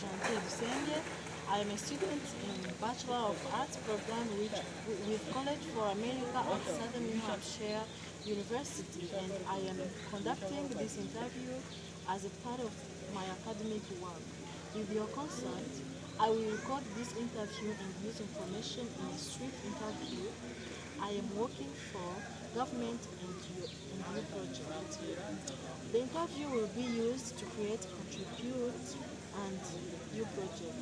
Janté Busenge. I am a student in Bachelor of Arts program with College for America at Southern New Hampshire University, and I am conducting this interview as a part of my academic work. With your consent, I will record this interview and use information in a street interview. I am working for government and you project. The interview will be used to create contribute and you project.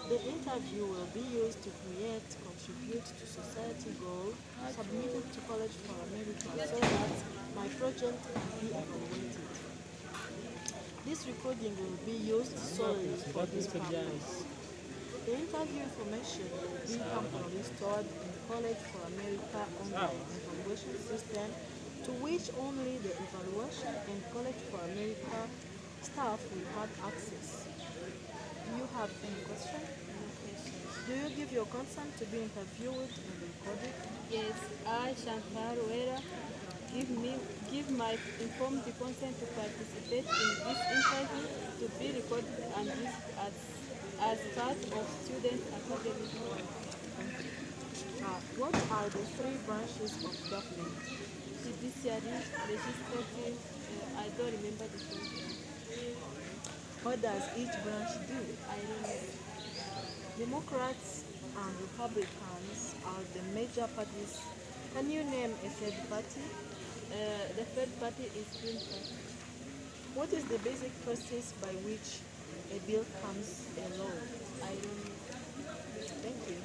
The interview will be used to create contribute to society goal submitted to College for America so that my project can be evaluated. This recording will be used solely for this purpose. The interview information will be temporarily stored in College for America online evaluation system to which only the evaluation and College for America staff will have access. Do you have any question? Do you give your consent to be interviewed and recorded? Yes, I, Chantal Wera, give my informed consent to participate in this interview to be recorded and used as part of student academic work. What are the three branches of government? Judiciary, legislative, I don't remember the first. What does each branch do? I don't know. Democrats and Republicans are the major parties. Can you name a third party? The third party is Green Party. What is the basic process by which a bill comes a law? I don't know. Thank you.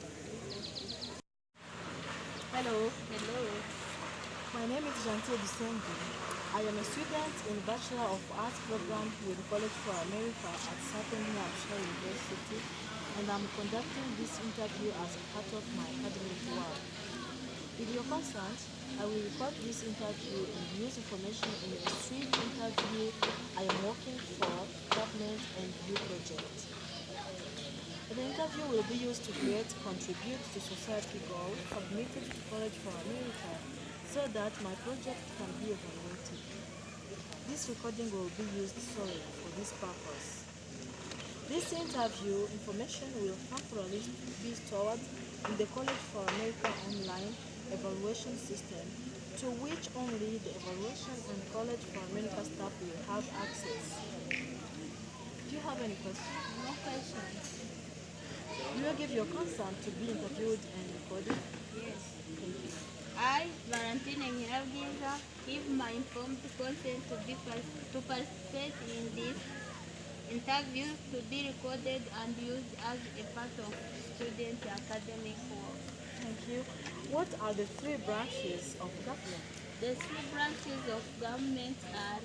Hello, Hello. my name is Janté Busenge. I am a student in Bachelor of Arts program with College for America at Southern New Hampshire University, and I'm conducting this interview as a part of my academic work. With your consent, I will record this interview and use information in a street interview I am working for government and you project. The interview will be used to create contribute to society goal submitted to College for America so that my project can be evaluated. This recording will be used solely for this purpose. This interview information will temporarily be stored in the College for America online evaluation system to which only the evaluation and College for America staff will have access. Do you have any questions? No question. Do you give your consent to be interviewed and recorded? Yes. Thank you. I, Valentina Nyirabwiza, give my informed consent to participate in this interview to be recorded and used as a part of student academic work. Thank you. What are the three branches of government? The three branches of government are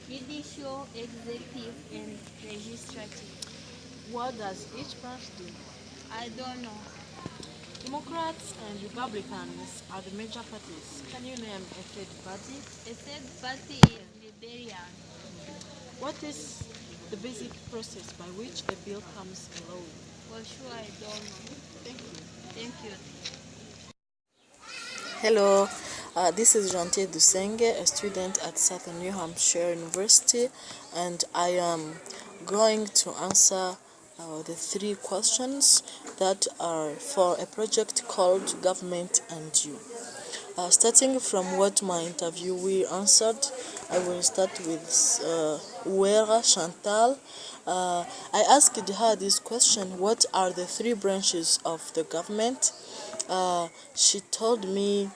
judicial, executive, and legislative. What does each branch do? I don't know. Democrats and Republicans are the major parties. Can you name a third party? The third party is Liberian. What is the basic process by which a bill comes a law? For sure, I don't know. Thank you. Thank you. Hello, this is Janté Busenge, a student at Southern New Hampshire University, and I am going to answer the three questions that are for a project called Government and You. Starting from what my interviewee answered, I will start with Wera Chantal. I asked her this question: what are the three branches of the government? She told me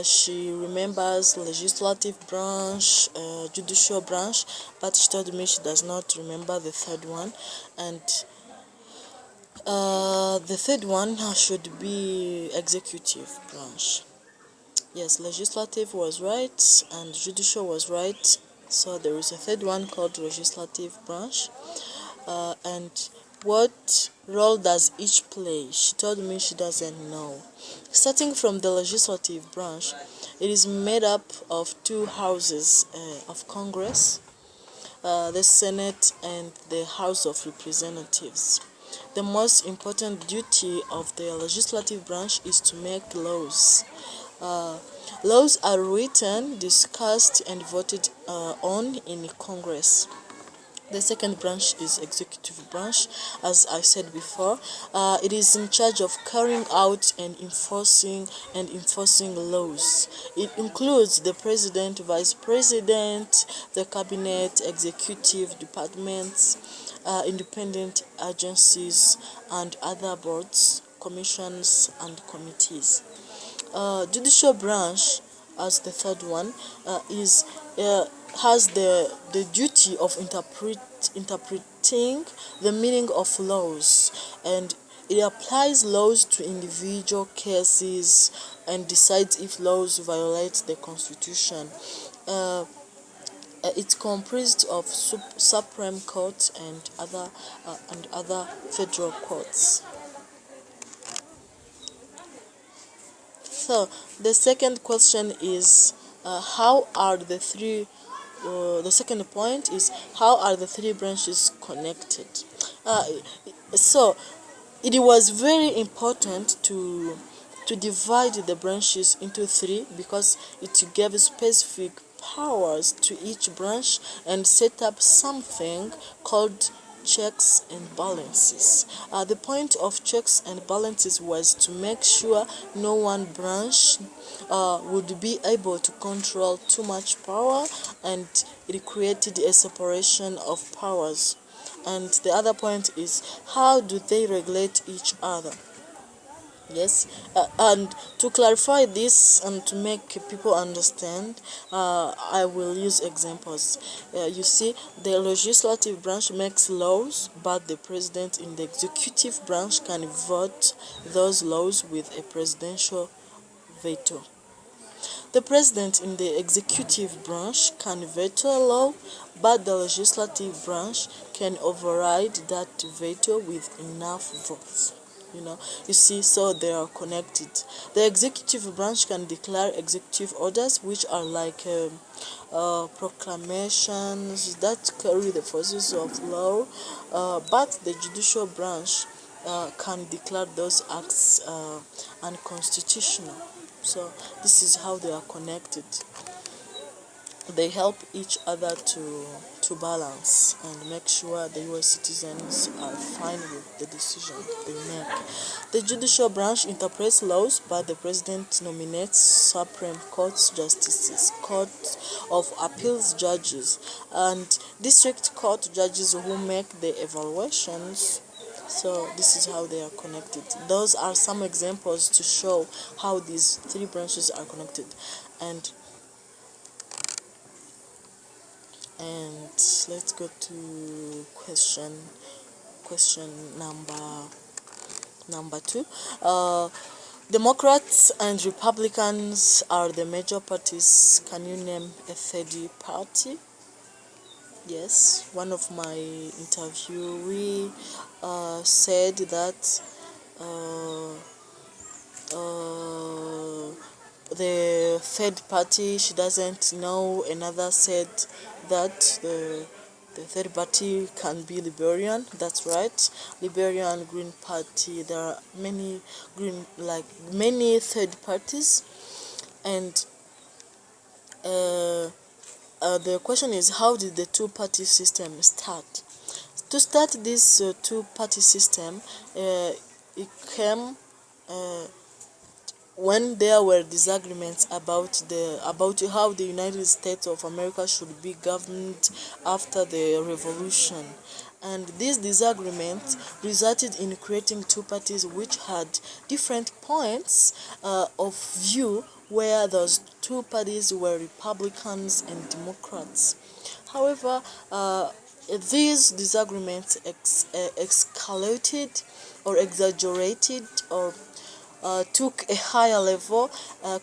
she remembers legislative branch, judicial branch, but she told me she does not remember the third one, and the third one should be executive branch. Yes, legislative was right and judicial was right, so there is a third one called legislative branch. And what role does each play? She told me she doesn't know. Starting from the legislative branch, it is made up of two houses of Congress, the Senate and the House of Representatives. The most important duty of the legislative branch is to make laws. Laws are written, discussed, and voted on in Congress. The second branch is executive branch. As I said before, it is in charge of carrying out and enforcing laws. It includes the president, vice president, the cabinet, executive departments, independent agencies, and other boards, commissions, and committees. Judicial branch, as the third one, is has the duty of interpreting the meaning of laws, and it applies laws to individual cases and decides if laws violate the constitution. It's comprised of Supreme Court and other federal courts. So the second question is how are the three the second point is how are the three branches connected. So it was very important to divide the branches into three because it gave specific powers to each branch and set up something called checks and balances. The point of checks and balances was to make sure no one branch would be able to control too much power, and it created a separation of powers. And the other point is how do they regulate each other? Yes, and to clarify this and to make people understand, I will use examples. You see, the legislative branch makes laws, but the president in the executive branch can vote those laws with a presidential veto. The president in the executive branch can veto a law, but the legislative branch can override that veto with enough votes. You see, so they are connected. The executive branch can declare executive orders, which are like proclamations that carry the forces of law, but the judicial branch can declare those acts unconstitutional. So this is how they are connected. They help each other to balance and make sure the US citizens are fine with the decision they make. The judicial branch interprets laws, but the president nominates Supreme Court justices, Court of Appeals judges, and district court judges who make the evaluations. So this is how they are connected. Those are some examples to show how these three branches are connected. And let's go to question number 2. Democrats and Republicans are the major parties. Can you name a third party? Yes, one of my interviewee said that the third party, she doesn't know. Another said that the third party can be Liberian. That's right, Liberian Green Party. There are many many third parties, and the question is, how did the two-party system start? To start this two-party system, it came when there were disagreements about how the United States of America should be governed after the revolution. And these disagreements resulted in creating two parties which had different points of view, where those two parties were Republicans and Democrats. However, these disagreements escalated or exaggerated or took a higher level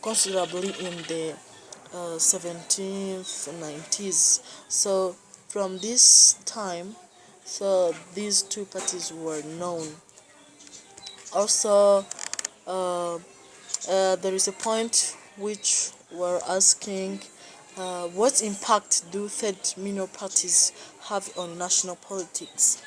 considerably in the 1790s. So from this time, so these two parties were known. Also, there is a point which we're asking, what impact do third minor parties have on national politics?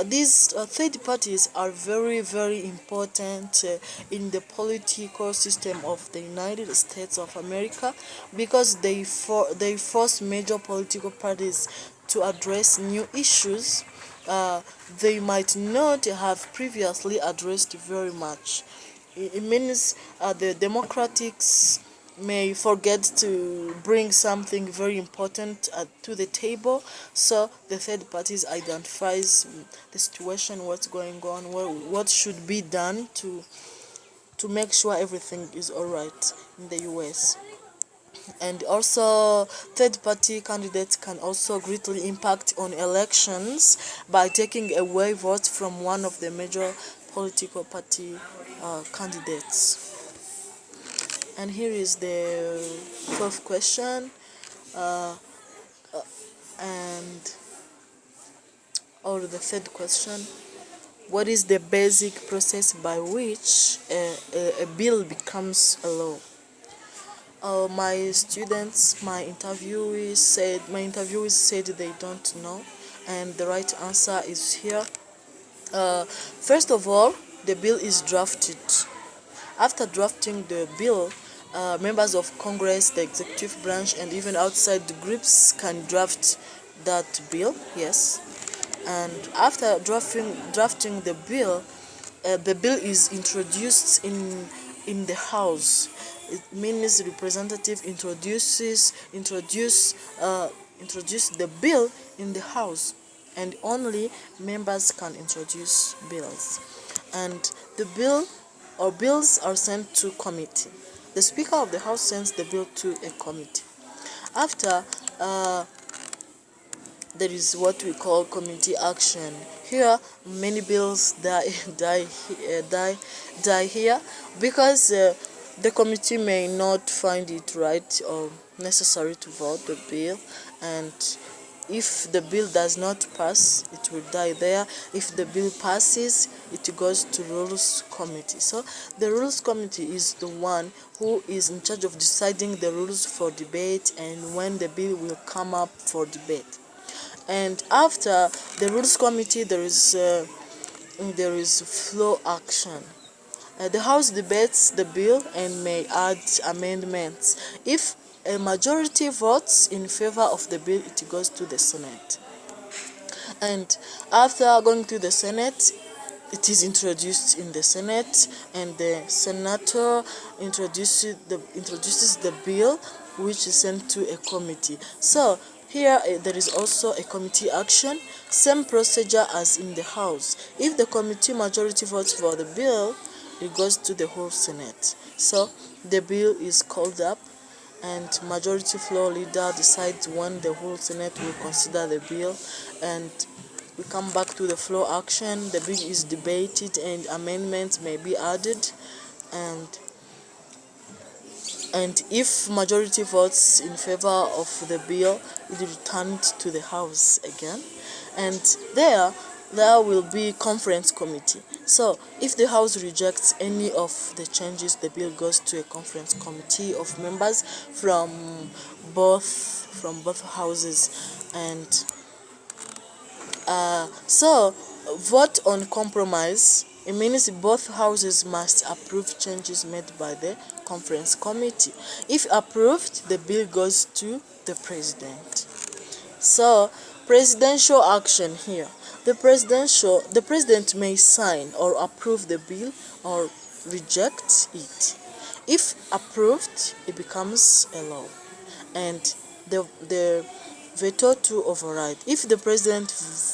These third parties are very, very important in the political system of the United States of America, because they force major political parties to address new issues they might not have previously addressed very much. It means the Democrats may forget to bring something very important to the table, so the third parties identifies the situation, what's going on, what should be done to make sure everything is all right in the US. And also third party candidates can also greatly impact on elections by taking away votes from one of the major political party candidates. And here is the fourth question, and or the third question: what is the basic process by which a bill becomes a law? My students, my interviewees said they don't know, and the right answer is here. First of all, the bill is drafted. After drafting the bill, members of Congress, the executive branch, and even outside groups can draft that bill. Yes, and after drafting the bill is introduced in the House. It means the representative introduce the bill in the House, and only members can introduce bills. And the bills are sent to committee. The Speaker of the House sends the bill to a committee. After there is what we call committee action. Here, many bills die here because the committee may not find it right or necessary to vote the bill, and if the bill does not pass, it will die there. If the bill passes, it goes to Rules Committee. So the Rules Committee is the one who is in charge of deciding the rules for debate and when the bill will come up for debate. And after the Rules Committee, there is floor action. The House debates the bill and may add amendments. If a majority votes in favor of the bill, it goes to the Senate. And after going to the Senate, it is introduced in the Senate, and the senator introduces the bill, which is sent to a committee. So here there is also a committee action, same procedure as in the House. If the committee majority votes for the bill, it goes to the whole Senate. So the bill is called up, and majority floor leader decides when the whole Senate will consider the bill, and we come back to the floor action. The bill is debated and amendments may be added, and if majority votes in favor of the bill, it is returned to the House again, and there will be conference committee. So if the House rejects any of the changes, the bill goes to a conference committee of members from both houses. And so vote on compromise. It means both houses must approve changes made by the conference committee. If approved, the bill goes to the president. So presidential action here. The president may sign or approve the bill or reject it. If approved, it becomes a law, and the veto to override. If the president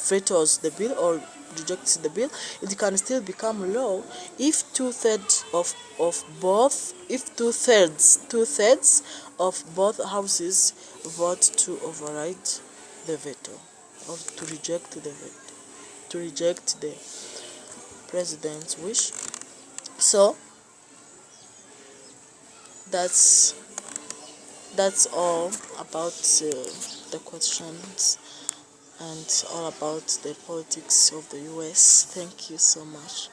vetoes the bill or rejects the bill, it can still become law if two-thirds of both houses vote to override the veto or to reject the veto, to reject the president's wish. So that's all about the questions and all about the politics of the US. Thank you so much.